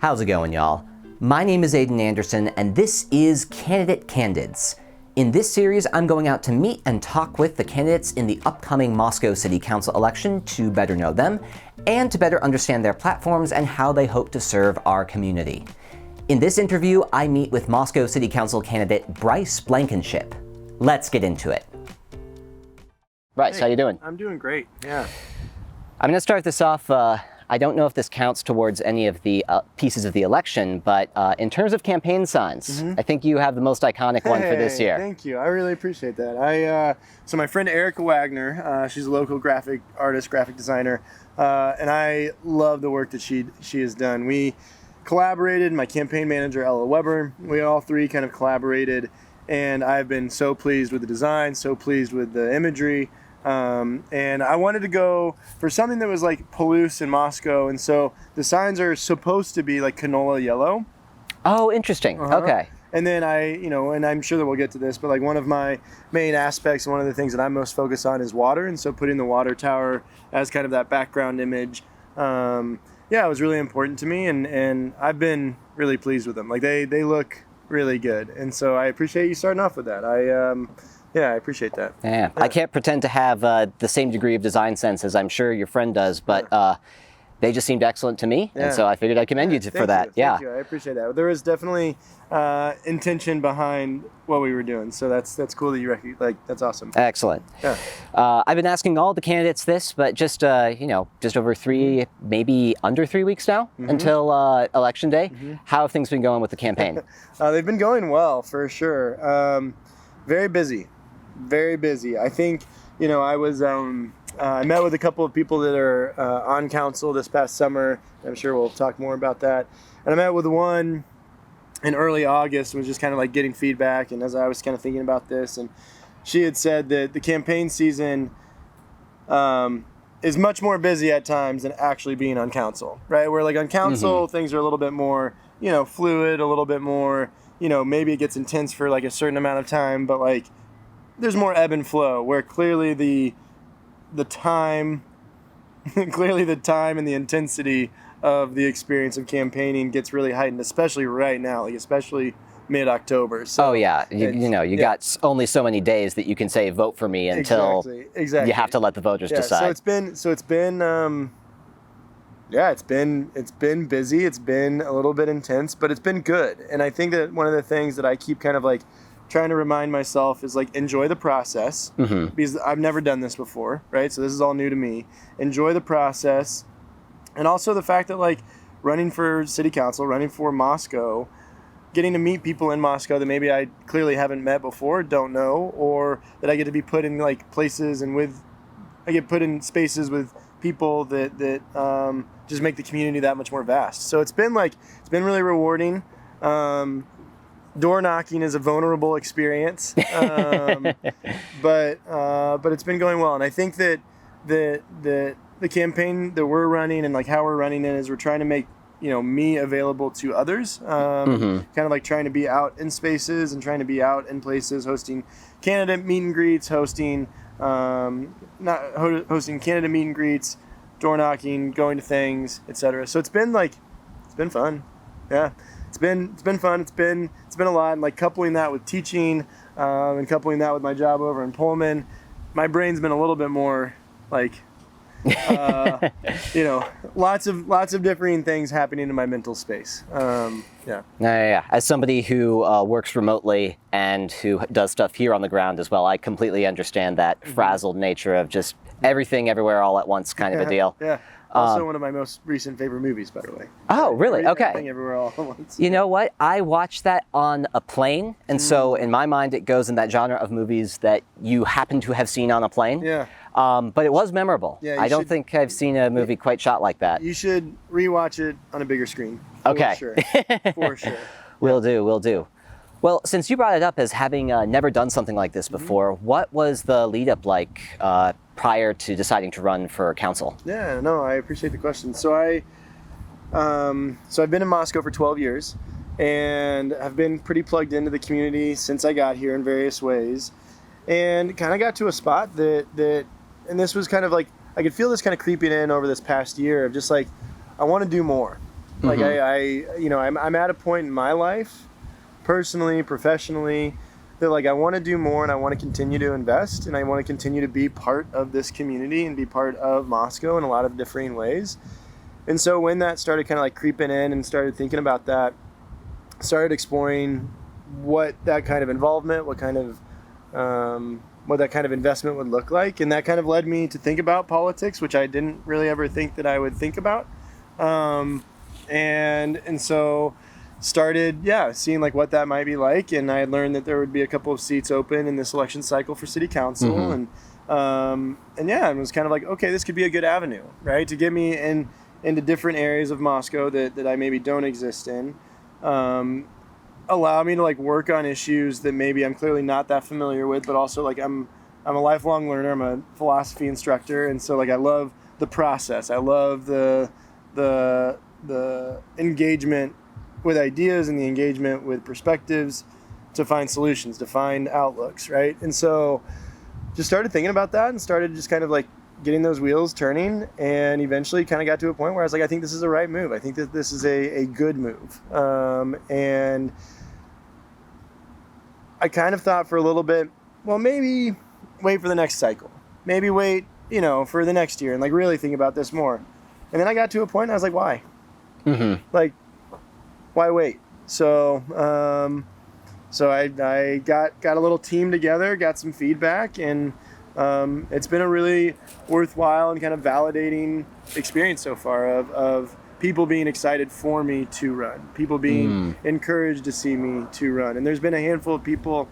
How's it going, y'all? My name is Aiden Anderson, and this is Candidate Candids. In this series, I'm going out to meet and talk with the candidates in the upcoming Moscow City Council election to better know them and to better understand their platforms and how they hope to serve our community. In this interview, I meet with Moscow City Council candidate Bryce Blankenship. Let's get into it. Bryce, how you doing? I'm doing great, yeah. I'm going to start this off. I don't know if this counts towards any of the pieces of the election, but in terms of campaign signs, I think you have the most iconic one for this year. Thank you. I really appreciate that. So my friend Erica Wagner, she's a local graphic artist, graphic designer, and I love the work that she has done. We collaborated, my campaign manager, Ella Weber, we all three kind of collaborated, and I've been so pleased with the design, so pleased with the imagery. And I wanted to go for something that was like Palouse in Moscow, and so the signs are supposed to be like canola yellow. Oh, interesting. Okay. And then and I'm sure that we'll get to this, but like one of my main aspects, one of the things that I'm most focused on is water, and so putting the water tower as kind of that background image, it was really important to me, and I've been really pleased with them. Like they look really good, and so I appreciate you starting off with that. I appreciate that. Yeah. I can't pretend to have the same degree of design sense as I'm sure your friend does, but they just seemed excellent to me, and so I figured I'd commend you for that. Thank you. I appreciate that. There was definitely intention behind what we were doing, so that's cool that you recognize. Like, that's awesome. Excellent. Yeah. I've been asking all the candidates this, but just over 3, maybe under 3 weeks now until election day. How have things been going with the campaign? They've been going well, for sure. Very busy. Very busy. I think, I was, I met with a couple of people that are on council this past summer. I'm sure we'll talk more about that. And I met with one in early August, was just kind of like getting feedback. And as I was kind of thinking about this, and she had said that the campaign season is much more busy at times than actually being on council, right? Where like on council, things are a little bit more, fluid, a little bit more, maybe it gets intense for like a certain amount of time, but like, there's more ebb and flow, where clearly the time and the intensity of the experience of campaigning gets really heightened, especially right now, like especially mid-October. So you got only so many days that you can say vote for me until exactly. you have to let the voters decide. So it's been busy. It's been a little bit intense, but it's been good. And I think that one of the things that I keep kind of like trying to remind myself is like enjoy the process, because I've never done this before, right? So this is all new to me. Enjoy the process, and also the fact that like running for city council, running for Moscow, getting to meet people in Moscow that maybe I clearly haven't met before, don't know, or that I get to be put in like places and I get put in spaces with people that just make the community that much more vast. So it's been really rewarding. Door knocking is a vulnerable experience, but it's been going well. And I think that the campaign that we're running and like how we're running it is we're trying to make me available to others, kind of like trying to be out in spaces and trying to be out in places, hosting candidate meet and greets, hosting candidate meet and greets, door knocking, going to things, etc. So it's been fun, yeah. It's been fun. It's been a lot, and like coupling that with teaching, and coupling that with my job over in Pullman, my brain's been a little bit more like, lots of differing things happening in my mental space. As somebody who works remotely and who does stuff here on the ground as well, I completely understand that frazzled nature of just everything everywhere all at once kind of a deal. Yeah. Also one of my most recent favorite movies, by the way. Oh, really? Okay. Everything everywhere all at once. You know what? I watched that on a plane, and so in my mind it goes in that genre of movies that you happen to have seen on a plane. Yeah. But it was memorable. Yeah, I don't think I've seen a movie quite shot like that. You should rewatch it on a bigger screen. Okay. For sure. Will do. Well, since you brought it up as having never done something like this before, what was the lead up like prior to deciding to run for council? Yeah, no, I appreciate the question. So I've been in Moscow for 12 years, and I've been pretty plugged into the community since I got here in various ways, and kind of got to a spot that, and this was kind of like, I could feel this kind of creeping in over this past year of just like, I want to do more. Like I'm at a point in my life, personally, professionally, that like I want to do more and I want to continue to invest and I want to continue to be part of this community and be part of Moscow in a lot of differing ways. And so when that started kind of like creeping in and started thinking about that, started exploring what that kind of involvement, what that kind of investment would look like. And that kind of led me to think about politics, which I didn't really ever think that I would think about. And so started, seeing like what that might be like. And I had learned that there would be a couple of seats open in this election cycle for city council. And it was kind of like, okay, this could be a good avenue, right? To get me into different areas of Moscow that I maybe don't exist in. Allow me to like work on issues that maybe I'm clearly not that familiar with, but also like I'm a lifelong learner. I'm a philosophy instructor. And so like, I love the process. I love the engagement with ideas and the engagement with perspectives to find solutions, to find outlooks, right? And so just started thinking about that and started just kind of like getting those wheels turning, and eventually kind of got to a point where I was like, I think this is a right move. I think that this is a good move. And I kind of thought for a little bit, well, maybe wait for the next cycle. Maybe wait, for the next year and like really think about this more. And then I got to a point and I was like, why? Like, why wait? So I got a little team together, got some feedback, and it's been a really worthwhile and kind of validating experience so far of people being excited for me to run, people being encouraged to see me to run. And there's been a handful of people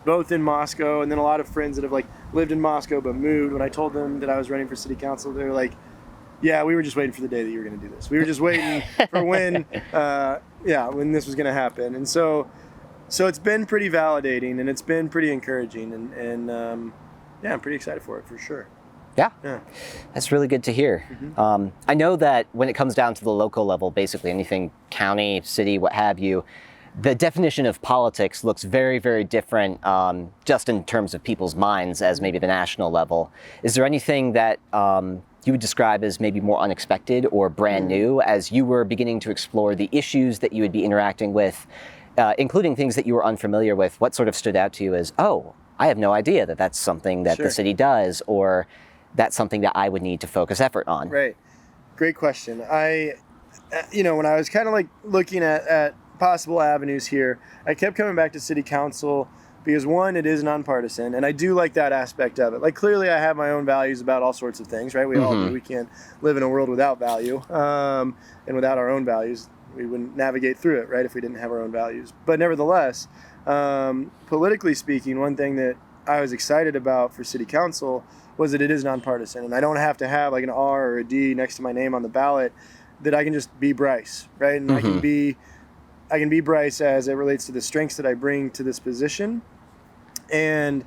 both in Moscow and then a lot of friends that have like lived in Moscow but moved. When I told them that I was running for city council, they were like, yeah, we were just waiting for the day that you were going to do this. We were just waiting for when this was going to happen. And so it's been pretty validating and it's been pretty encouraging, and I'm pretty excited for it for sure. Yeah, that's really good to hear. I know that when it comes down to the local level, basically anything county, city, what have you, the definition of politics looks very, very different just in terms of people's minds as maybe the national level. Is there anything that you would describe as maybe more unexpected or brand new as you were beginning to explore the issues that you would be interacting with, including things that you were unfamiliar with? What sort of stood out to you as, oh, I have no idea that that's something that the city does, or that's something that I would need to focus effort on? Right. Great question. When I was kind of like looking at possible avenues here, I kept coming back to city council because one, it is nonpartisan, and I do like that aspect of it. Like clearly I have my own values about all sorts of things, right? We all do. We can't live in a world without value, and without our own values, we wouldn't navigate through it, right? If we didn't have our own values. But nevertheless, politically speaking, one thing that I was excited about for city council was that it is nonpartisan, and I don't have to have like an R or a D next to my name on the ballot, that I can just be Bryce, right? And I can be Bryce as it relates to the strengths that I bring to this position. And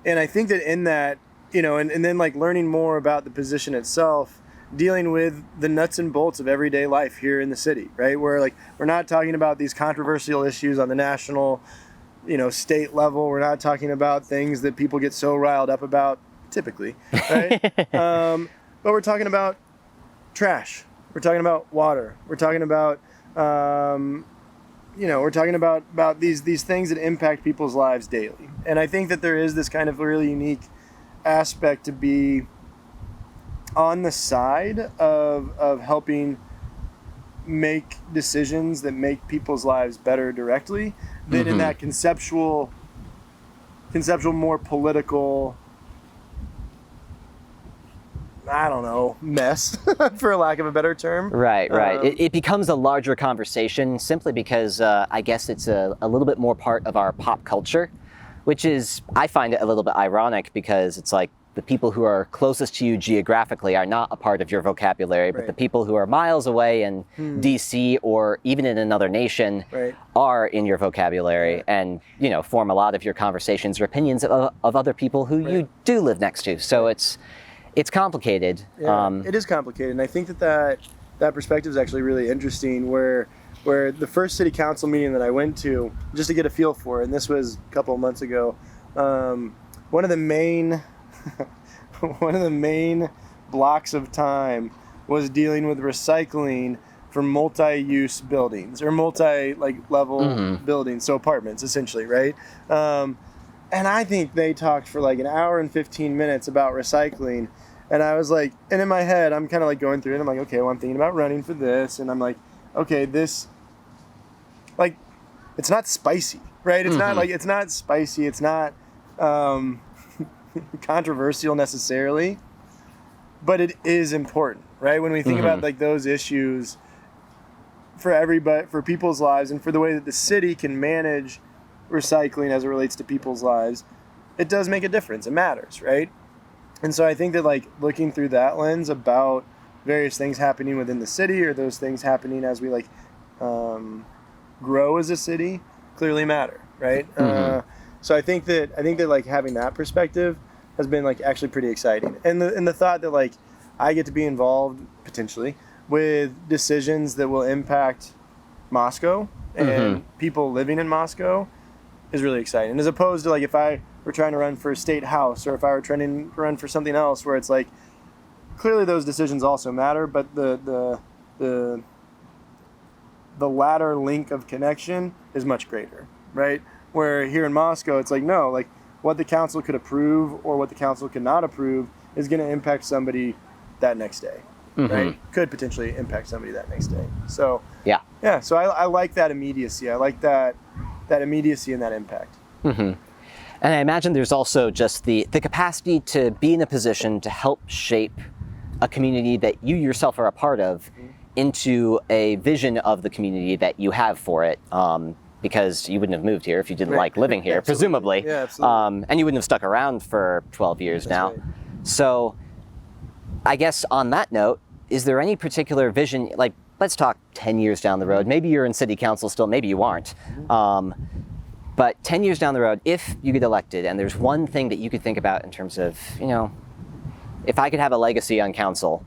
I think that in that, and then like learning more about the position itself, dealing with the nuts and bolts of everyday life here in the city, right? Where like, we're not talking about these controversial issues on the national, state level. We're not talking about things that people get so riled up about typically, right? But we're talking about trash. We're talking about water. We're talking about, we're talking about these things that impact people's lives daily. And I think that there is this kind of really unique aspect to be on the side of helping make decisions that make people's lives better directly than in that conceptual, more political, I don't know, mess, for lack of a better term. Right. It becomes a larger conversation simply because I guess it's a little bit more part of our pop culture, which is, I find it a little bit ironic because it's like the people who are closest to you geographically are not a part of your vocabulary, but the people who are miles away in DC or even in another nation are in your vocabulary and, form a lot of your conversations or opinions of other people who you do live next to. So it's complicated. Yeah, it is complicated. And I think that perspective is actually really interesting where the first city council meeting that I went to, just to get a feel for it, and this was a couple of months ago, one of the main blocks of time was dealing with recycling for multi-use buildings or level buildings, so apartments essentially, right? And I think they talked for like an hour and 15 minutes about recycling. And I was like, and in my head, I'm kind of like going through it. And I'm like, okay, well, I'm thinking about running for this. And I'm like, okay, this, like, it's not spicy, right? It's not like, it's not spicy. It's not controversial necessarily, but it is important, right? When we think about like those issues for everybody, for people's lives, and for the way that the city can manage recycling as it relates to people's lives, it does make a difference. It matters, right? And so I think that like looking through that lens about various things happening within the city or those things happening as we like grow as a city clearly matter, right? So I think that like having that perspective has been like actually pretty exciting, and the thought that like I get to be involved potentially with decisions that will impact Moscow and people living in Moscow is really exciting. As opposed to like if I were trying to run for a state house or if I were trying to run for something else where it's like clearly those decisions also matter, but the latter link of connection is much greater, right? Where here in Moscow, it's like, no, like what the council could approve or what the council could not approve is going to impact somebody that next day, right? Could potentially impact somebody that next day. So yeah. So I like that immediacy. I like that immediacy and that impact. And I imagine there's also just the capacity to be in a position to help shape a community that you yourself are a part of into a vision of the community that you have for it. Because you wouldn't have moved here if you didn't like living here, presumably. Yeah, absolutely. And you wouldn't have stuck around for 12 years now. Right. So I guess on that note, is there any particular vision, like let's talk 10 years down the road, maybe you're in city council still, maybe you aren't. But 10 years down the road, if you get elected and there's one thing that you could think about in terms of, you know, if I could have a legacy on council,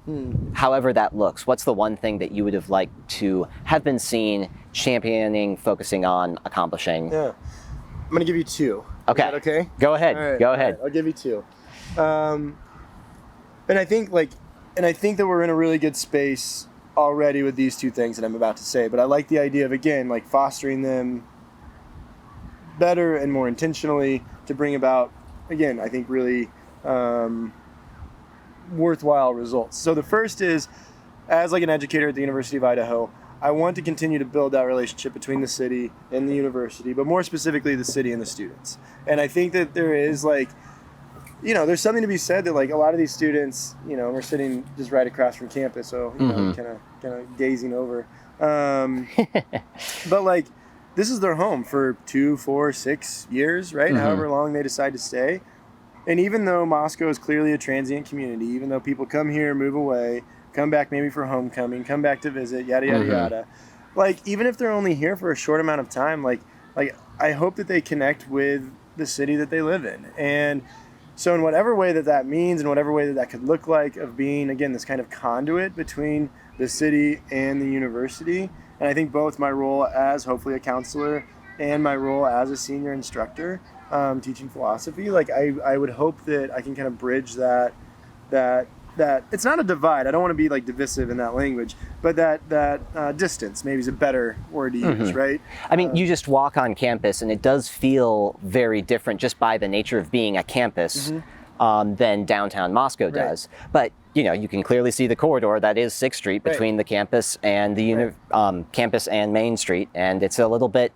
however that looks, what's the one thing that you would have liked to have been seen championing, focusing on, accomplishing? Yeah. I'm going to give you two. Okay. Is that okay? Go ahead. All right. Go ahead. All right. I'll give you two. And I think that we're in a really good space already with these two things that I'm about to say, but I like the idea of, again, like fostering them better and more intentionally to bring about, again, I think really worthwhile results. So the first is, as like an educator at the University of Idaho, I want to continue to build that relationship between the city and the university, but more specifically the city and the students. And I think that there is like, you know, there's something to be said that like a lot of these students, you know, we're sitting just right across from campus, so you know, kind of gazing over. But like, this is their home for 2, 4, 6 years, right? However long they decide to stay. And even though Moscow is clearly a transient community, even though people come here, move away, come back maybe for homecoming, come back to visit, yada, yada, yada. Like, even if they're only here for a short amount of time, like I hope that they connect with the city that they live in. And so in whatever way that means, in whatever way that could look like, of being, again, this kind of conduit between the city and the university. And I think both my role as hopefully a counselor and my role as a senior instructor teaching philosophy, like I would hope that I can kind of bridge that it's not a divide. I don't want to be like divisive in that language, but that distance maybe is a better word to use, right? I mean, you just walk on campus and it does feel very different just by the nature of being a campus than downtown Moscow does. But you know, you can clearly see the corridor that is 6th Street between the campus and the campus and Main Street, and it's a little bit,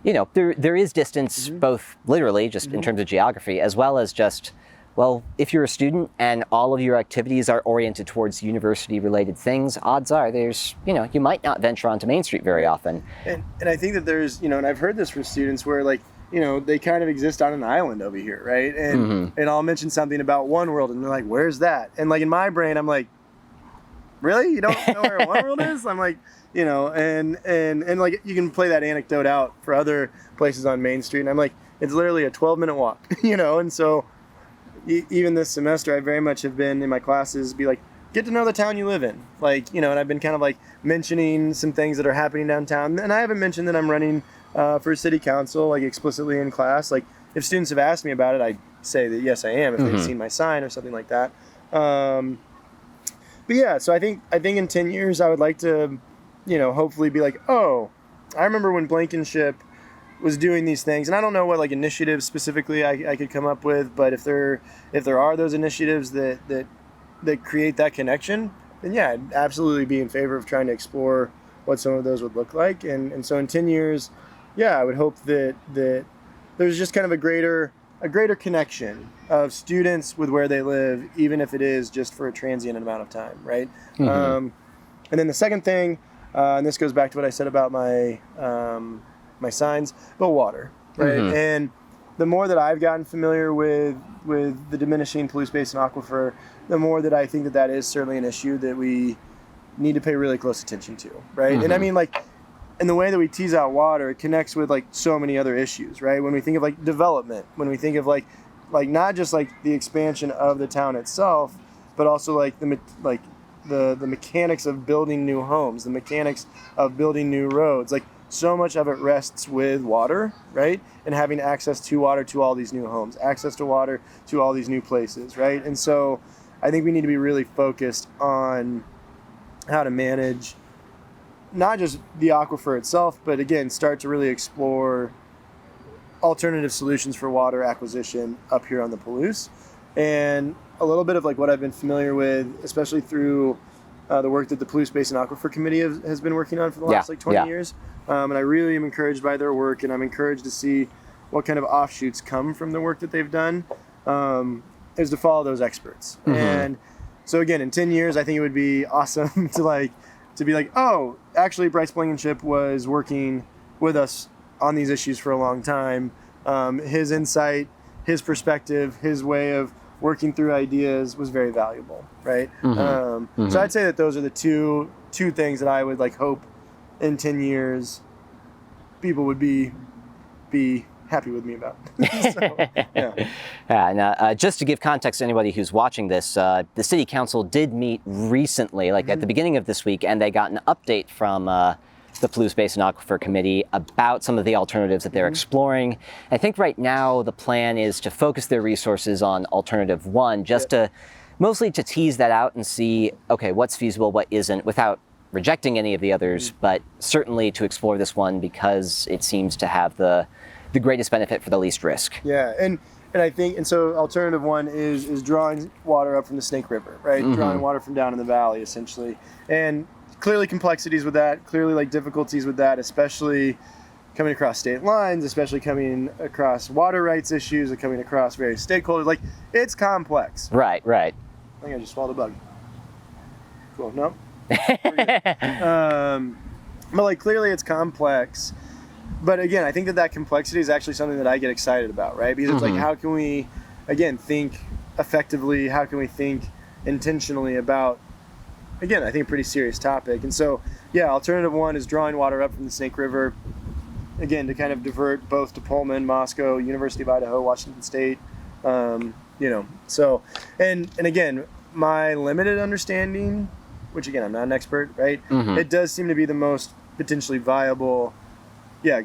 you know, there is distance both literally just in terms of geography as well as just, well, if you're a student and all of your activities are oriented towards university-related things, odds are there's, you know, you might not venture onto Main Street very often. And I think that there's, you know, and I've heard this from students where like, you know, they kind of exist on an island over here, right? And and I'll mention something about One World and they're like, where's that? And like in my brain, I'm like, really? You don't know where One World is? I'm like, you know, and like you can play that anecdote out for other places on Main Street. And I'm like, it's literally a 12-minute walk, you know? And so even this semester, I very much have been in my classes be like, get to know the town you live in. Like, you know, and I've been kind of like mentioning some things that are happening downtown. And I haven't mentioned that I'm running for city council, like explicitly in class. Like if students have asked me about it, I say that yes, I am, if they've seen my sign or something like that. But yeah, so I think in 10 years, I would like to hopefully be like, oh, I remember when Blankenship was doing these things, and I don't know what like initiatives specifically I could come up with, but if there are those initiatives that create that connection, then yeah, I'd absolutely be in favor of trying to explore what some of those would look like. And so in 10 years, yeah, I would hope that there's just kind of a greater connection of students with where they live, even if it is just for a transient amount of time, right? And then the second thing, and this goes back to what I said about my my signs, but water, right? And the more that I've gotten familiar with the diminishing pollution basin aquifer, the more that I think that is certainly an issue that we need to pay really close attention to, right? And I mean, like, in the way that we tease out water, it connects with like so many other issues, right? When we think of like development, when we think of like not just like the expansion of the town itself, but also like the mechanics of building new homes, the mechanics of building new roads, like so much of it rests with water, right? And having access to water to all these new homes, access to water to all these new places, right? And so I think we need to be really focused on how to manage not just the aquifer itself, but again, start to really explore alternative solutions for water acquisition up here on the Palouse. And a little bit of like what I've been familiar with, especially through the work that the Palouse Basin Aquifer Committee has been working on for the last 20 years. And I really am encouraged by their work, and I'm encouraged to see what kind of offshoots come from the work that they've done, is to follow those experts. And so again, in 10 years, I think it would be awesome to be like, oh, actually Bryce Blankenship was working with us on these issues for a long time. His insight, his perspective, his way of working through ideas was very valuable, right? So I'd say that those are the two things that I would like hope in 10 years people would be happy with me about. So, yeah. Now, just to give context to anybody who's watching this, the City Council did meet recently, like at the beginning of this week, and they got an update from the Palouse Basin Aquifer Committee about some of the alternatives that they're exploring. I think right now the plan is to focus their resources on alternative one, just to mostly to tease that out and see, okay, what's feasible, what isn't, without rejecting any of the others, but certainly to explore this one because it seems to have the greatest benefit for the least risk. Yeah, and I think, and so alternative one is drawing water up from the Snake River, right? Drawing water from down in the valley, essentially. And clearly complexities with that, clearly like difficulties with that, especially coming across state lines, especially coming across water rights issues, and coming across various stakeholders. Like, it's complex. Right. I think I just swallowed a bug. Cool, no? But like clearly it's complex. But again, I think that complexity is actually something that I get excited about, right? Because it's like, how can we, again, think effectively? How can we think intentionally about, again, I think a pretty serious topic. And so, yeah, alternative one is drawing water up from the Snake River, again, to kind of divert both to Pullman, Moscow, University of Idaho, Washington State, So, and again, my limited understanding, which again, I'm not an expert, right? It does seem to be the most potentially viable,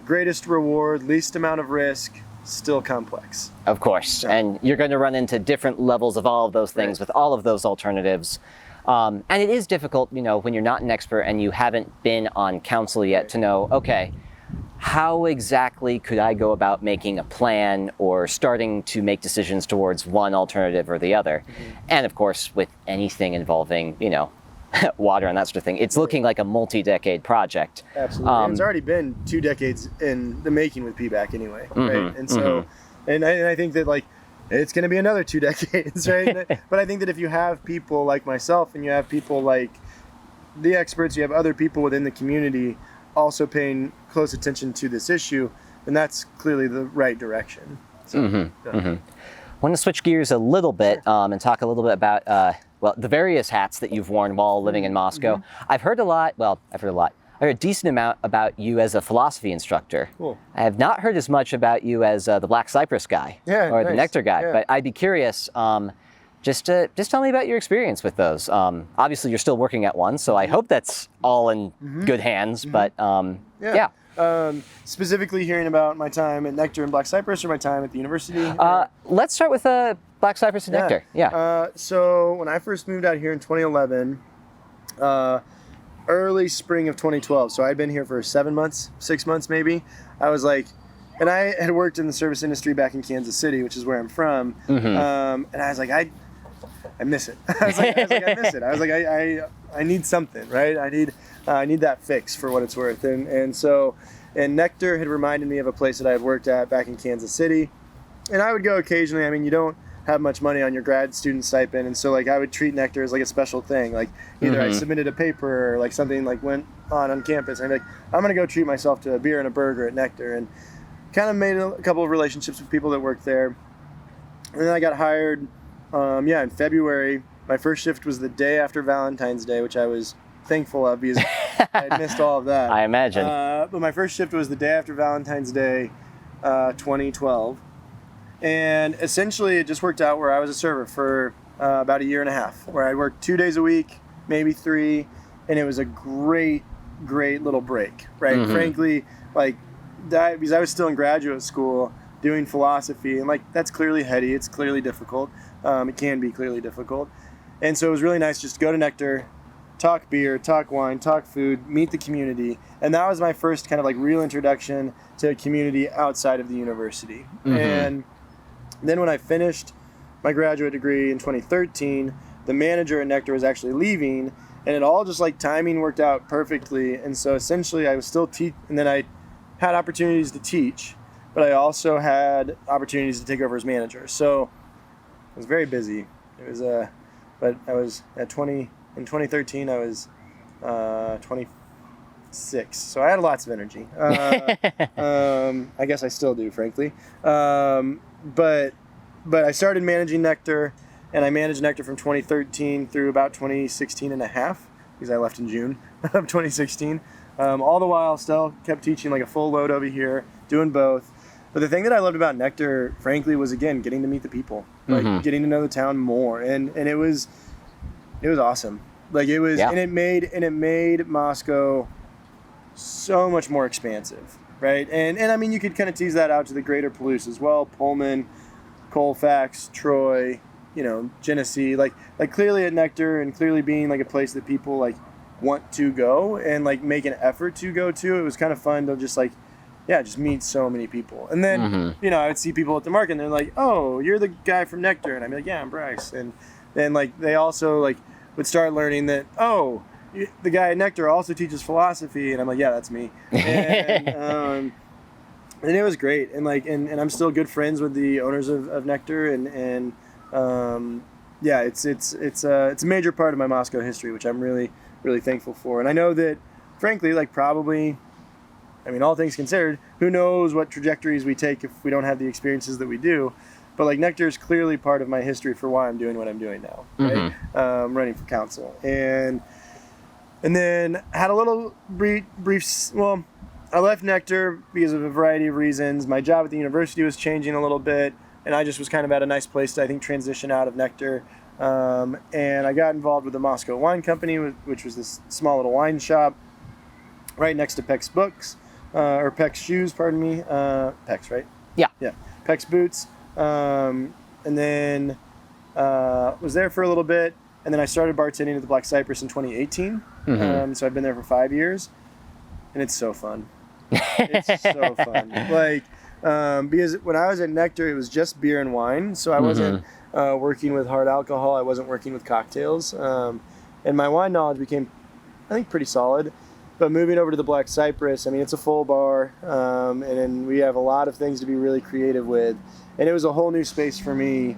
greatest reward, least amount of risk, still complex. Of course, and you're going to run into different levels of all of those things with all of those alternatives. And it is difficult, when you're not an expert and you haven't been on council yet to know, okay, how exactly could I go about making a plan or starting to make decisions towards one alternative or the other? And of course, with anything involving, water and that sort of thing, it's looking like a multi-decade project. Absolutely. And it's already been 2 decades in the making with PBAC anyway, right? And so, and I think that like, it's going to be another 2 decades, right? But I think that if you have people like myself and you have people like the experts, you have other people within the community also paying close attention to this issue, then that's clearly the right direction. So, I want to switch gears a little bit and talk a little bit about the various hats that you've worn while living in Moscow. I've heard a decent amount about you as a philosophy instructor. Cool. I have not heard as much about you as the Black Cypress guy or the Nectar guy, but I'd be curious, just tell me about your experience with those. Obviously, you're still working at one, so I hope that's all in good hands, but specifically hearing about my time at Nectar and Black Cypress or my time at the university? Let's start with Black Cypress and Nectar. So when I first moved out here in 2011, early spring of 2012. So I'd been here for 7 months, 6 months maybe. I was like, and I had worked in the service industry back in Kansas City, which is where I'm from. And I was like, I miss it. I was like, I miss it. I was like, I need something, right? I need that fix for what it's worth. And so Nectar had reminded me of a place that I had worked at back in Kansas City. And I would go occasionally. I mean, you don't have much money on your grad student stipend, and so like I would treat Nectar as like a special thing. Like either I submitted a paper or like something like went on campus, and I'd be like, I'm gonna go treat myself to a beer and a burger at Nectar, and kind of made a couple of relationships with people that worked there. And then I got hired, in February. My first shift was the day after Valentine's Day, which I was thankful of because I had missed all of that. I imagine. But my first shift was the day after Valentine's Day, 2012. And essentially it just worked out where I was a server for about a year and a half, where I worked 2 days a week, maybe 3, and it was a great little break, right? Frankly, like that, because I was still in graduate school doing philosophy, and like that's clearly heady, it's clearly difficult, it can be clearly difficult, and so it was really nice just to go to Nectar, talk beer, talk wine, talk food, meet the community, and that was my first kind of like real introduction to a community outside of the university. And then when I finished my graduate degree in 2013, the manager at Nectar was actually leaving, and it all just like timing worked out perfectly. And so essentially I was still and then I had opportunities to teach, but I also had opportunities to take over as manager. So I was very busy. It was but I was in 2013 I was 26, so I had lots of energy. I guess I still do, frankly. But I started managing Nectar, and I managed Nectar from 2013 through about 2016 and a half, because I left in June of 2016. All the while still kept teaching like a full load over here, doing both. But the thing that I loved about Nectar, frankly, was again getting to meet the people, like getting to know the town more, and it was awesome. Like it was, and it made Moscow so much more expansive, right? And I mean, you could kind of tease that out to the greater Palouse as well, Pullman, Colfax, Troy, Genesee, like clearly at Nectar, and clearly being like a place that people like want to go and like make an effort to go to. It was kind of fun to just like, just meet so many people. And then, I would see people at the market and they're like, oh, you're the guy from Nectar. And I'd be like, yeah, I'm Bryce. And then like, they also like would start learning that, oh, the guy at Nectar also teaches philosophy. And I'm like, yeah, that's me. And it was great. And like, and I'm still good friends with the owners of Nectar. And it's a major part of my Moscow history, which I'm really, really thankful for. And I know that, frankly, like probably, I mean, all things considered, who knows what trajectories we take if we don't have the experiences that we do. But like Nectar is clearly part of my history for why I'm doing what I'm doing now, right? Running for council. And then had a little brief, well, I left Nectar because of a variety of reasons. My job at the university was changing a little bit, and I just was kind of at a nice place to, I think, transition out of Nectar. And I got involved with the Moscow Wine Company, which was this small little wine shop right next to Peck's Books, or Peck's Shoes, pardon me. Peck's, right? Yeah. Peck's Boots. And then was there for a little bit, and then I started bartending at the Black Cypress in 2018. So I've been there for 5 years, and it's so fun. It's so fun. Like, because when I was at Nectar, it was just beer and wine, so I wasn't working with hard alcohol. I wasn't working with cocktails, and my wine knowledge became, I think, pretty solid. But moving over to the Black Cypress, I mean, it's a full bar, and then we have a lot of things to be really creative with, and it was a whole new space for me.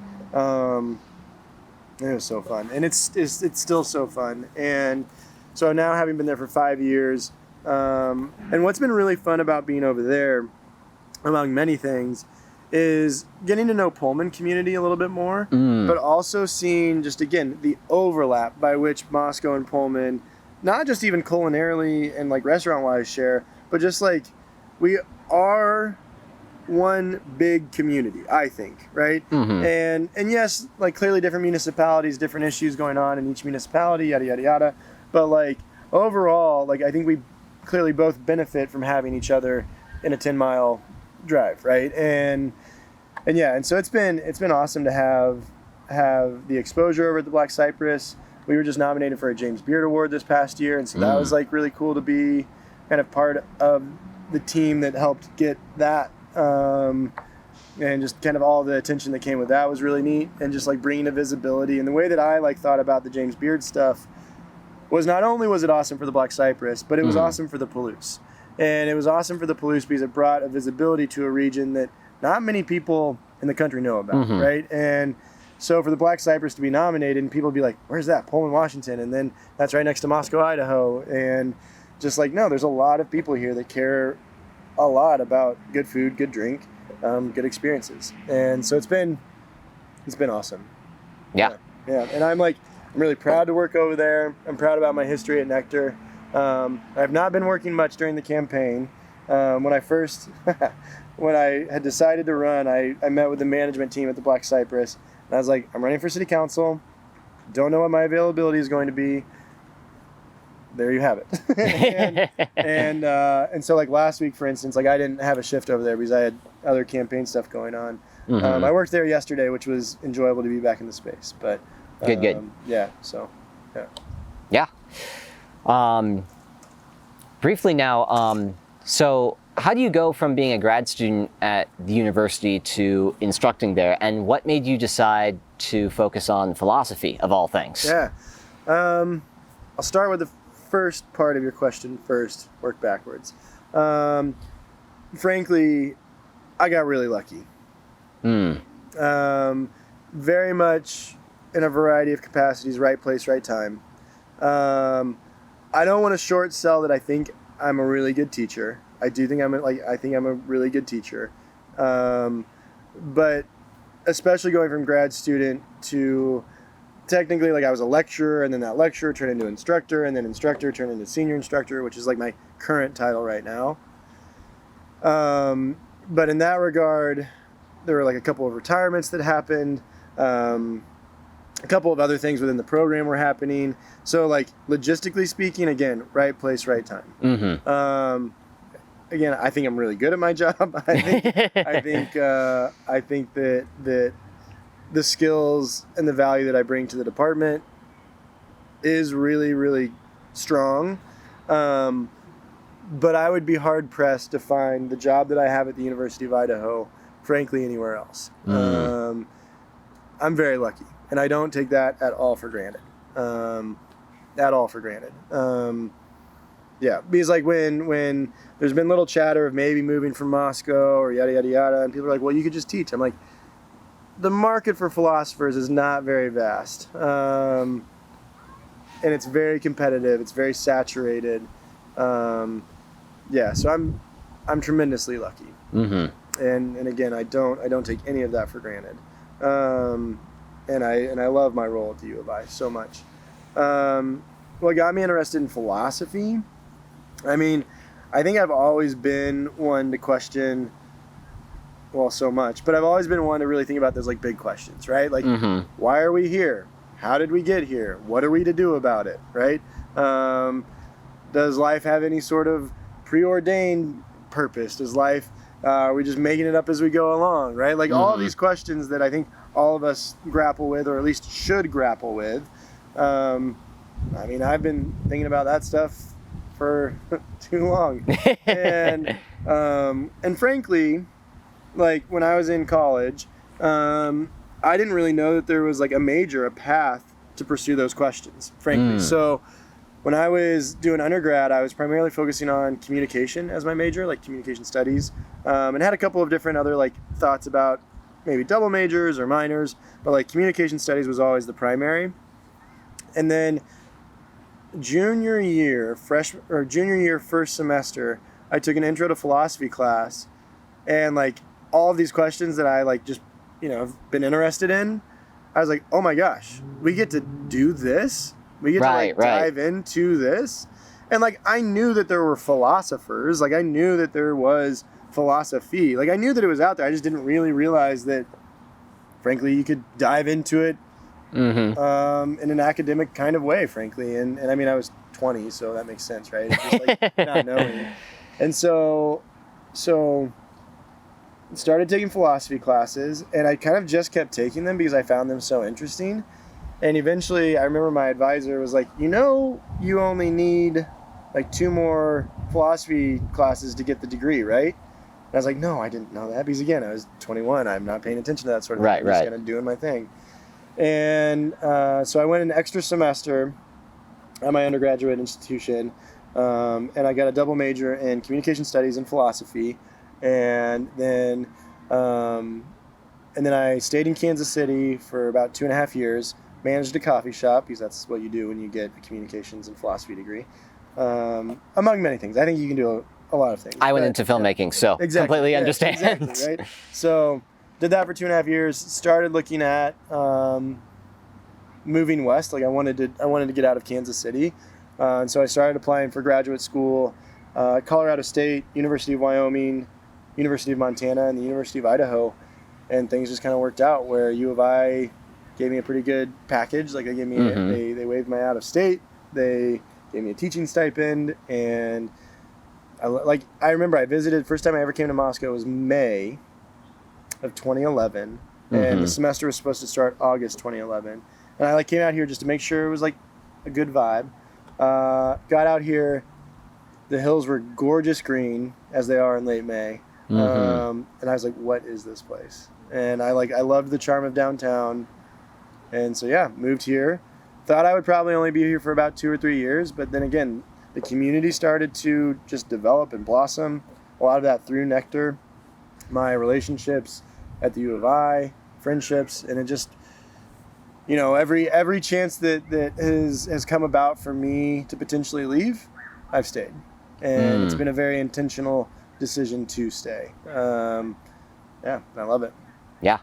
It was so fun, and it's still so fun. And so now, having been there for 5 years, and what's been really fun about being over there, among many things, is getting to know Pullman community a little bit more, but also seeing just, again, the overlap by which Moscow and Pullman, not just even culinarily and like restaurant-wise share, but just like we are one big community, I think, right? And yes, like clearly different municipalities, different issues going on in each municipality, yada, yada, yada. But like overall, like I think we clearly both benefit from having each other in a 10-mile drive, right? And so it's been awesome to have the exposure over at the Black Cypress. we were just nominated for a James Beard Award this past year, and so that was like really cool to be kind of part of the team that helped get that. And just kind of all the attention that came with that was really neat, and just like bringing the visibility. And the way that I like thought about the James Beard stuff was, not only was it awesome for the Black Cypress, but it was awesome for the Palouse. And it was awesome for the Palouse because it brought a visibility to a region that not many people in the country know about, right? And so for the Black Cypress to be nominated, and people be like, where's that? Pullman, Washington. And then that's right next to Moscow, Idaho. And just like, no, there's a lot of people here that care a lot about good food, good drink, good experiences. And so it's been awesome. Yeah. And I'm really proud to work over there. I'm proud about my history at Nectar. I've not been working much during the campaign. When I had decided to run, I met with the management team at the Black Cypress, and I was like, I'm running for city council. Don't know what my availability is going to be. There you have it. and so like last week, for instance, like I didn't have a shift over there because I had other campaign stuff going on. I worked there yesterday, which was enjoyable to be back in the space. But good. Yeah. So yeah. Briefly now, so how do you go from being a grad student at the university to instructing there, and what made you decide to focus on philosophy of all things? Yeah. I'll start with the first part of your question first, work backwards. Frankly, I got really lucky. Very much in a variety of capacities, right place, right time. I don't want to short sell that I think I'm a really good teacher. I do think I think I'm a really good teacher. But especially going from grad student to technically, like I was a lecturer, and then that lecturer turned into instructor, and then instructor turned into senior instructor, which is like my current title right now. But in that regard, there were like a couple of retirements that happened. A couple of other things within the program were happening. So like logistically speaking, again, right place, right time. Again, I think I'm really good at my job. I think that the skills and the value that I bring to the department is really, really strong. But I would be hard pressed to find the job that I have at the University of Idaho, frankly, anywhere else. I'm very lucky, and I don't take that at all for granted. Yeah, because like when there's been little chatter of maybe moving from Moscow or yada, yada, yada, and people are like, well, you could just teach. I'm like, the market for philosophers is not very vast. And it's very competitive. It's very saturated. Yeah, so I'm tremendously lucky. And again, I don't take any of that for granted. And I love my role at the U of I so much. What got me interested in philosophy, I mean, I think I've always been one to question, well, so much, but I've always been one to really think about those like big questions, right? Like, why are we here? How did we get here? What are we to do about it, right? Does life have any sort of preordained purpose? Does life, are we just making it up as we go along, right? Like all of these questions that I think all of us grapple with, or at least should grapple with. I mean, I've been thinking about that stuff for too long. And frankly, like when I was in college, I didn't really know that there was like a path to pursue those questions, frankly. So when I was doing undergrad, I was primarily focusing on communication as my major, like communication studies, and had a couple of different other like thoughts about maybe double majors or minors, but like communication studies was always the primary. And then junior year, first semester, I took an intro to philosophy class, and like all of these questions that I like just, have been interested in, I was like, oh my gosh, we get to do this? We get to dive into this? And like, I knew that there were philosophers, like I knew that there was philosophy, like I knew that it was out there. I just didn't really realize that, frankly, you could dive into it in an academic kind of way, frankly. And I mean, I was 20, so that makes sense, right? It's just like not knowing. And so started taking philosophy classes, and I kind of just kept taking them because I found them so interesting. And eventually, I remember my advisor was like, you only need like 2 more philosophy classes to get the degree, right? And I was like, no, I didn't know that, because again, I was 21. I'm not paying attention to that sort of thing. I'm just kind of doing my thing. And so I went an extra semester at my undergraduate institution, and I got a double major in communication studies and philosophy. And then I stayed in Kansas City for about 2.5 years, managed a coffee shop, because that's what you do when you get a communications and philosophy degree, among many things. I think you can do a lot of things. I went into filmmaking, so completely understand. Exactly, right? So did that for 2.5 years, started looking at moving west. Like I wanted to get out of Kansas City. And so I started applying for graduate school, Colorado State, University of Wyoming, University of Montana, and the University of Idaho. And things just kind of worked out where U of I gave me a pretty good package. Like they gave me, they waived my out of state. They gave me a teaching stipend. And I remember I visited, first time I ever came to Moscow was May of 2011. And the semester was supposed to start August 2011. And I came out here just to make sure it was like a good vibe. Got out here, the hills were gorgeous green as they are in late May. And I was like, what is this place? And I loved the charm of downtown. And so yeah, moved here. Thought I would probably only be here for about 2 or 3 years, but then again, the community started to just develop and blossom. A lot of that through Nectar, my relationships at the U of I, friendships, and it just, every chance that has come about for me to potentially leave, I've stayed. And it's been a very intentional decision to stay. I love it. Yeah.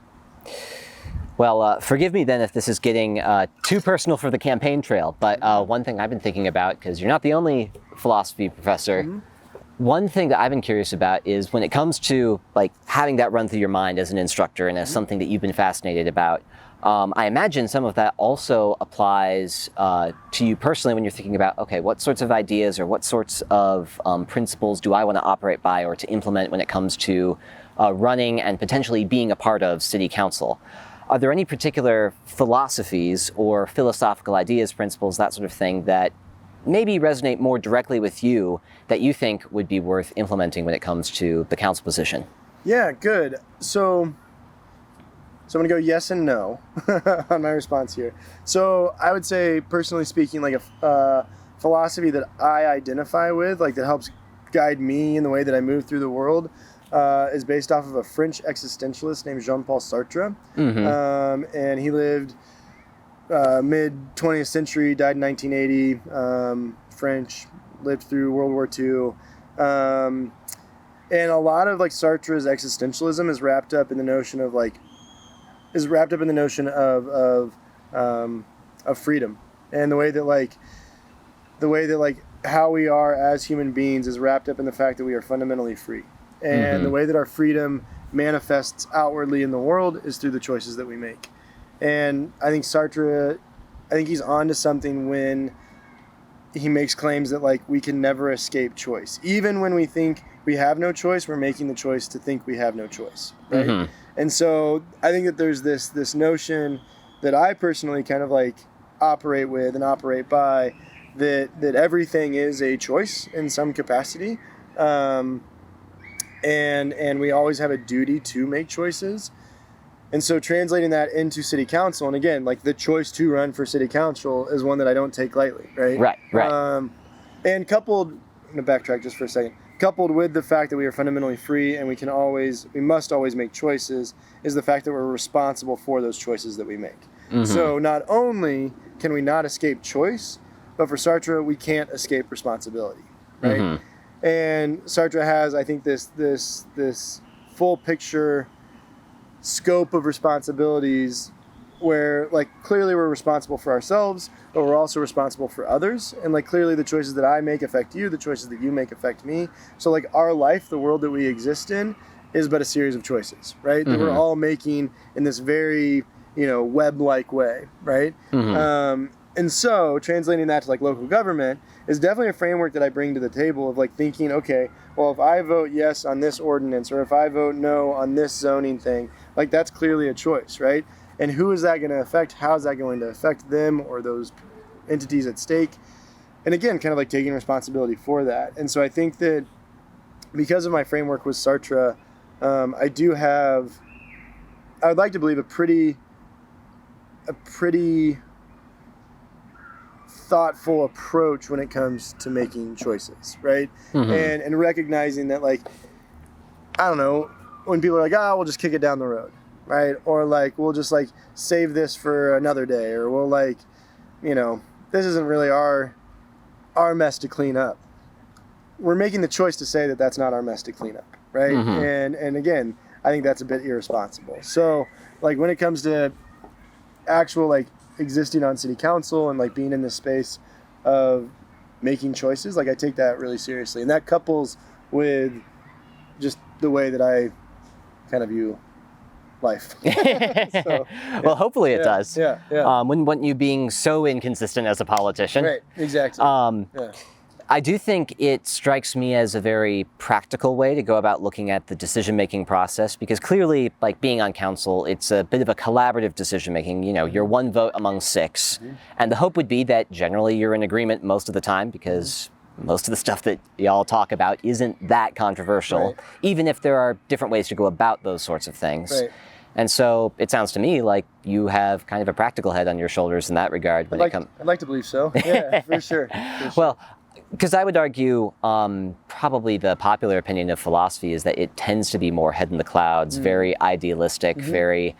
Well, forgive me then if this is getting too personal for the campaign trail, but one thing I've been thinking about, because you're not the only philosophy professor, one thing that I've been curious about is when it comes to having that run through your mind as an instructor and as something that you've been fascinated about, I imagine some of that also applies to you personally when you're thinking about, okay, what sorts of ideas or what sorts of principles do I want to operate by or to implement when it comes to running and potentially being a part of city council. Are there any particular philosophies or philosophical ideas, principles, that sort of thing that maybe resonate more directly with you that you think would be worth implementing when it comes to the council position? Yeah, good. So I'm going to go yes and no on my response here. So I would say, personally speaking, like a philosophy that I identify with, that helps guide me in the way that I move through the world, is based off of a French existentialist named Jean-Paul Sartre. And he lived mid-20th century, died in 1980, French, lived through World War II. And a lot of Sartre's existentialism is wrapped up in the notion of of freedom, and the way that how we are as human beings is wrapped up in the fact that we are fundamentally free. And the way that our freedom manifests outwardly in the world is through the choices that we make. And I think Sartre, he's onto something when he makes claims that we can never escape choice. Even when we think we have no choice, we're making the choice to think we have no choice, right? And so I think that there's this notion that I personally kind of operate with and operate by, that everything is a choice in some capacity. And we always have a duty to make choices. And so translating that into city council, and again, the choice to run for city council is one that I don't take lightly, right? Right. And coupled, I'm going to backtrack just for a second, coupled with the fact that we are fundamentally free and we must always make choices, is the fact that we're responsible for those choices that we make. So not only can we not escape choice, but for Sartre, we can't escape responsibility, right? And Sartre has, I think, this full picture scope of responsibilities where clearly we're responsible for ourselves, but we're also responsible for others. And clearly the choices that I make affect you, the choices that you make affect me. So our life, the world that we exist in, is but a series of choices, right? That we're all making in this very, web-like way, right? And so translating that to local government is definitely a framework that I bring to the table of thinking, okay, well, if I vote yes on this ordinance, or if I vote no on this zoning thing, that's clearly a choice, right? and who is that going to affect? How is that going to affect them or those entities at stake? And again, kind of like taking responsibility for that. And so I think that because of my framework with Sartre, I would like to believe a pretty thoughtful approach when it comes to making choices, right? Mm-hmm. And recognizing that, like, I don't know, when people are like, we'll just kick it down the road, right? Or like, we'll just like save this for another day, or we'll like, this isn't really our mess to clean up. We're making the choice to say that that's not our mess to clean up, right? Mm-hmm. And again, I think that's a bit irresponsible. So like when it comes to actual like existing on city council and like being in this space of making choices, like I take that really seriously, and that couples with just the way that I kind of view life. So, well, hopefully it does. Yeah. Wouldn't want you being so inconsistent as a politician. Right, exactly. I do think it strikes me as a very practical way to go about looking at the decision-making process, because clearly, like being on council, it's a bit of a collaborative decision-making. You're one vote among 6, and the hope would be that generally you're in agreement most of the time, because most of the stuff that y'all talk about isn't that controversial, right, even if there are different ways to go about those sorts of things. Right. And so it sounds to me like you have kind of a practical head on your shoulders in that regard. I'd like to believe so. Yeah, for sure. Well, because I would argue probably the popular opinion of philosophy is that it tends to be more head in the clouds, very idealistic, very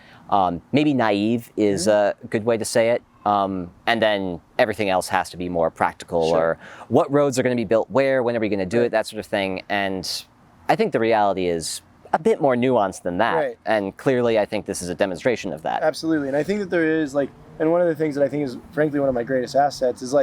maybe naive is a good way to say it. And then everything else has to be more practical, or what roads are going to be built where, when are we going to do it, that sort of thing. And I think the reality is a bit more nuanced than that. Right. And clearly I think this is a demonstration of that. Absolutely. And I think that there is and one of the things that I think is frankly one of my greatest assets is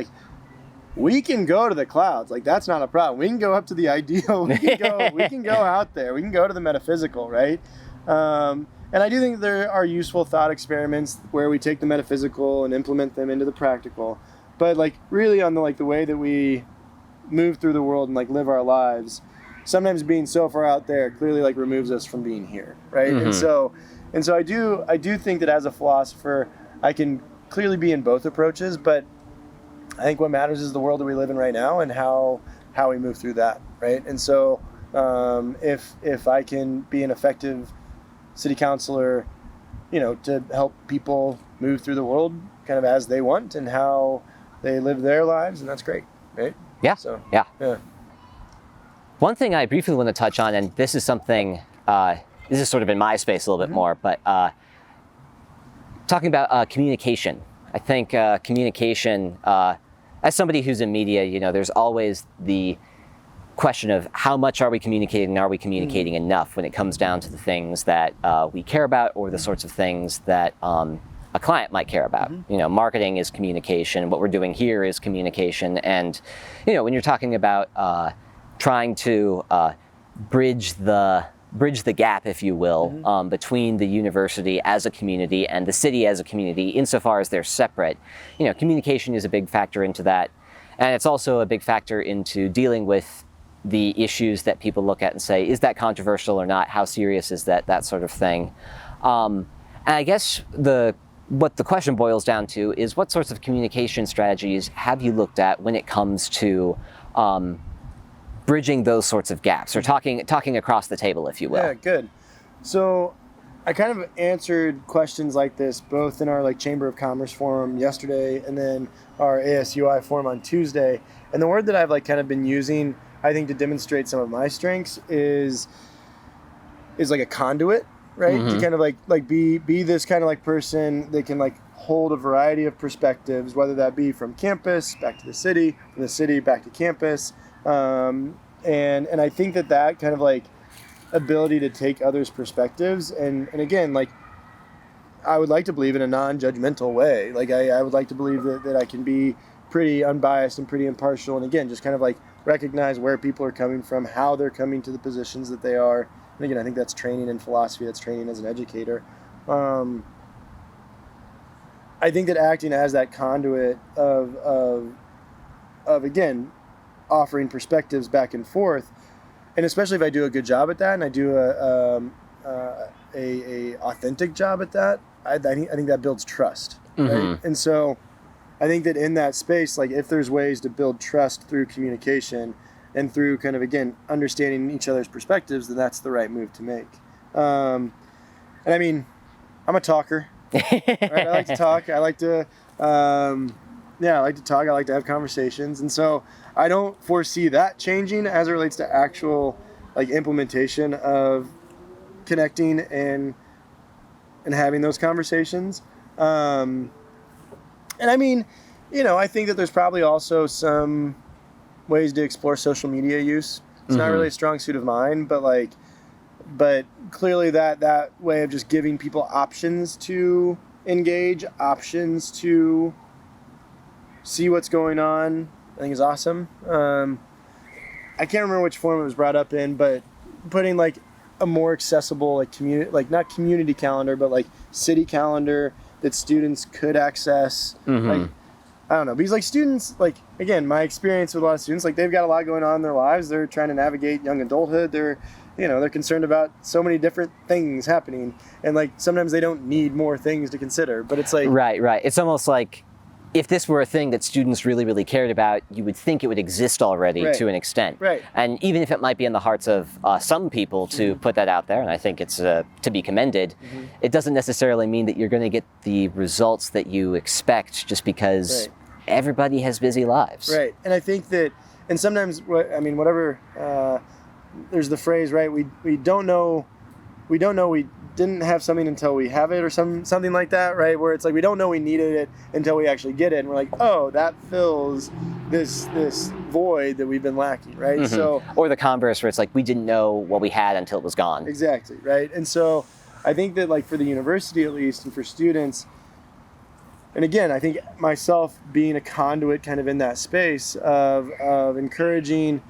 we can go to the clouds. Like, that's not a problem. We can go up to the ideal. We can go out there. We can go to the metaphysical, right? And I do think there are useful thought experiments where we take the metaphysical and implement them into the practical. But really on the way that we move through the world and live our lives, sometimes being so far out there clearly removes us from being here, right? And so I do think that as a philosopher, I can clearly be in both approaches, but I think what matters is the world that we live in right now and how we move through that, right? And so if I can be an effective city councilor, to help people move through the world kind of as they want and how they live their lives, and that's great, right? Yeah. So yeah. Yeah. One thing I briefly want to touch on, and this is something, this is sort of in my space a little bit more, but talking about communication. I think communication, as somebody who's in media, there's always the question of how much are we communicating, and are we communicating enough when it comes down to the things that we care about, or the sorts of things that a client might care about. Marketing is communication. What we're doing here is communication. And, when you're talking about trying to bridge the gap, if you will, between the university as a community and the city as a community, insofar as they're separate, communication is a big factor into that. And it's also a big factor into dealing with the issues that people look at and say, is that controversial or not? How serious is that sort of thing? And I guess what the question boils down to is, what sorts of communication strategies have you looked at when it comes to bridging those sorts of gaps, or talking across the table, if you will? Yeah, good. So I kind of answered questions like this both in our Chamber of Commerce forum yesterday and then our ASUI forum on Tuesday. And the word that I've kind of been using, I think, to demonstrate some of my strengths is a conduit, right? To kind of be this kind of person that can hold a variety of perspectives, whether that be from campus back to the city, from the city back to campus. And I think that kind of ability to take others' perspectives and again, I would like to believe in a non-judgmental way. I would like to believe that I can be pretty unbiased and pretty impartial, and again, just kind of recognize where people are coming from, how they're coming to the positions that they are. And again, I think that's training in philosophy, that's training as an educator. I think that acting as that conduit of again, offering perspectives back and forth, and especially if I do a good job at that, and I do a authentic job at that, I think that builds trust, right? And so I think that in that space, like if there's ways to build trust through communication and through kind of, again, understanding each other's perspectives, then that's the right move to make. And I mean, I'm a talker, right? I like to talk. I like to, I like to talk. I like to have conversations. And so I don't foresee that changing as it relates to actual like implementation of connecting and having those conversations. And I mean, I think that there's probably also some ways to explore social media use. It's not really a strong suit of mine, but clearly that way of just giving people options to engage, options to see what's going on, I think is awesome. I can't remember which form it was brought up in, but putting like a more accessible like community, like not community calendar, but like city calendar that students could access. Like, I don't know, because like students, like again, my experience with a lot of students, like they've got a lot going on in their lives. They're trying to navigate young adulthood. They're concerned about so many different things happening, and like sometimes they don't need more things to consider. But it's like right. It's almost like if this were a thing that students really, really cared about, you would think it would exist already to an extent. Right. And even if it might be in the hearts of some people to put that out there, and I think it's to be commended, it doesn't necessarily mean that you're going to get the results that you expect just because everybody has busy lives. Right. And I think that, and sometimes, whatever, there's the phrase, right? We don't know we didn't have something until we have it, or something like that, right? Where it's like we don't know we needed it until we actually get it, and we're like, oh, that fills this void that we've been lacking, right? So, or the converse, where it's like we didn't know what we had until it was gone. Exactly, right? And so I think that like for the university at least, and for students, and again, I think myself being a conduit kind of in that space of encouraging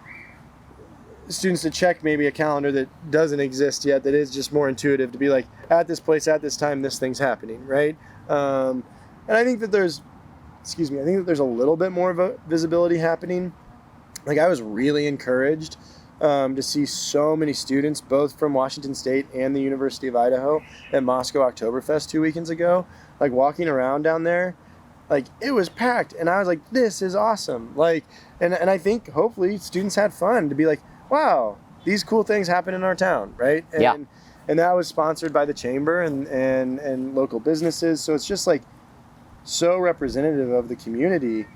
students to check maybe a calendar that doesn't exist yet, that is just more intuitive, to be like, at this place, at this time, this thing's happening, right? And I think that there's a little bit more of a visibility happening. Like I was really encouraged to see so many students, both from Washington State and the University of Idaho, at Moscow Oktoberfest 2 weekends ago, like walking around down there. Like it was packed, and I was like, this is awesome. Like, and I think hopefully students had fun to be like, wow, these cool things happen in our town, right? And, and that was sponsored by the chamber and local businesses. So it's just like so representative of the community.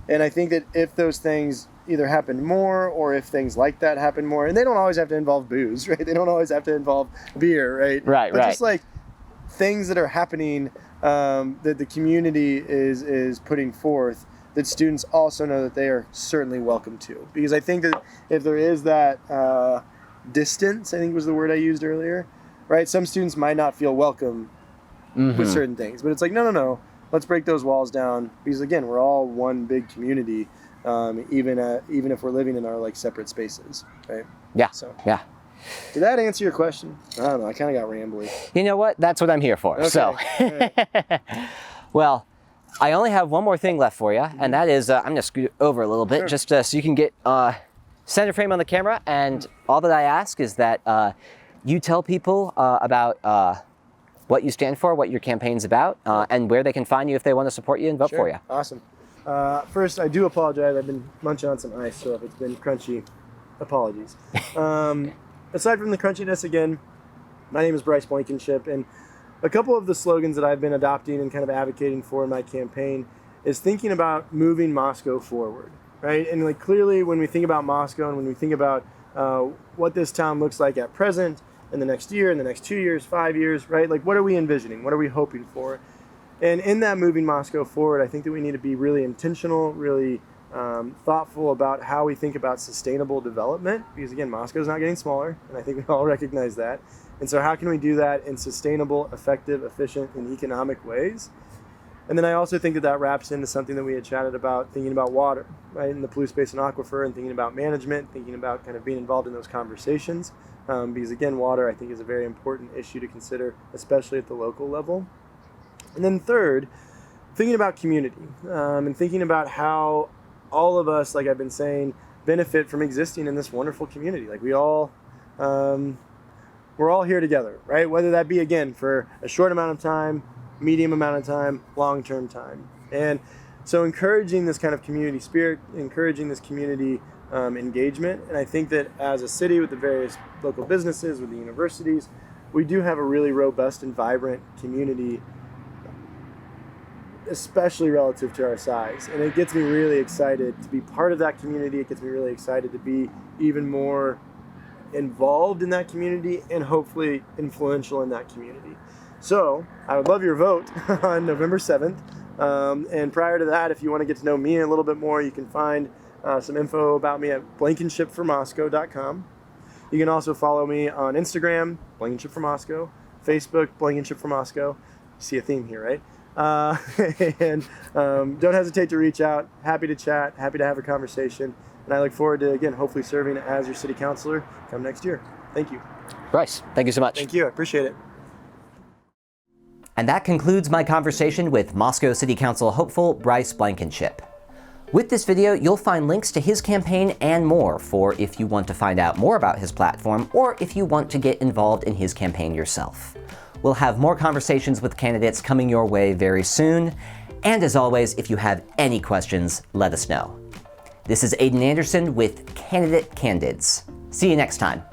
And I think that if those things either happen more, or if things like that happen more, and they don't always have to involve booze, right? They don't always have to involve beer, right? Right. Just like things that are happening that the community is putting forth, that students also know that they are certainly welcome to. Because I think that if there is that distance, I think was the word I used earlier, right? Some students might not feel welcome with certain things, but it's like, no, let's break those walls down, because again, we're all one big community, even if we're living in our like separate spaces, right? Yeah. So yeah. Did that answer your question? I don't know. I kind of got rambly. You know what? That's what I'm here for. Okay. So, Right. Well, I only have one more thing left for you, and that is I'm going to scoot over a little bit, just so you can get center frame on the camera. And all that I ask is that you tell people about what you stand for, what your campaign's about, and where they can find you if they want to support you and vote for you. Awesome. First, I do apologize. I've been munching on some ice, so if it's been crunchy, apologies. Aside from the crunchiness, again, my name is Bryce Blankenship, and a couple of the slogans that I've been adopting and kind of advocating for in my campaign is thinking about moving Moscow forward, right? And like clearly when we think about Moscow and when we think about what this town looks like at present, in the next year, in the next 2 years, 5 years, right? Like what are we envisioning? What are we hoping for? And in that moving Moscow forward, I think that we need to be really intentional, really thoughtful about how we think about sustainable development, because again, Moscow's not getting smaller, and I think we all recognize that. And so how can we do that in sustainable, effective, efficient, and economic ways? And then I also think that wraps into something that we had chatted about, thinking about water, right? In the polluted space and aquifer, and thinking about management, thinking about kind of being involved in those conversations. Because again, water I think is a very important issue to consider, especially at the local level. And then third, thinking about community, and thinking about how all of us, like I've been saying, benefit from existing in this wonderful community. Like we're all here together, right? Whether that be, again, for a short amount of time medium amount of time, long-term time. And so encouraging this kind of community spirit, encouraging this community engagement. And I think that as a city with the various local businesses, with the universities, we do have a really robust and vibrant community, especially relative to our size. And it gets me really excited to be part of that community. It gets me really excited to be even more involved in that community and hopefully influential in that community. So I would love your vote on November 7th. And prior to that, if you want to get to know me a little bit more, you can find some info about me at blankenshipformoscow.com. You can also follow me on Instagram, Blankenship for Moscow, Facebook, Blankenship for Moscow. See a theme here, right? And don't hesitate to reach out. Happy to chat, happy to have a conversation. And I look forward to, again, hopefully serving as your city councilor come next year. Thank you. Bryce, thank you so much. Thank you. I appreciate it. And that concludes my conversation with Moscow City Council hopeful Bryce Blankenship. With this video, you'll find links to his campaign and more for if you want to find out more about his platform or if you want to get involved in his campaign yourself. We'll have more conversations with candidates coming your way very soon. And as always, if you have any questions, let us know. This is Aiden Anderson with Candidate Candids. See you next time.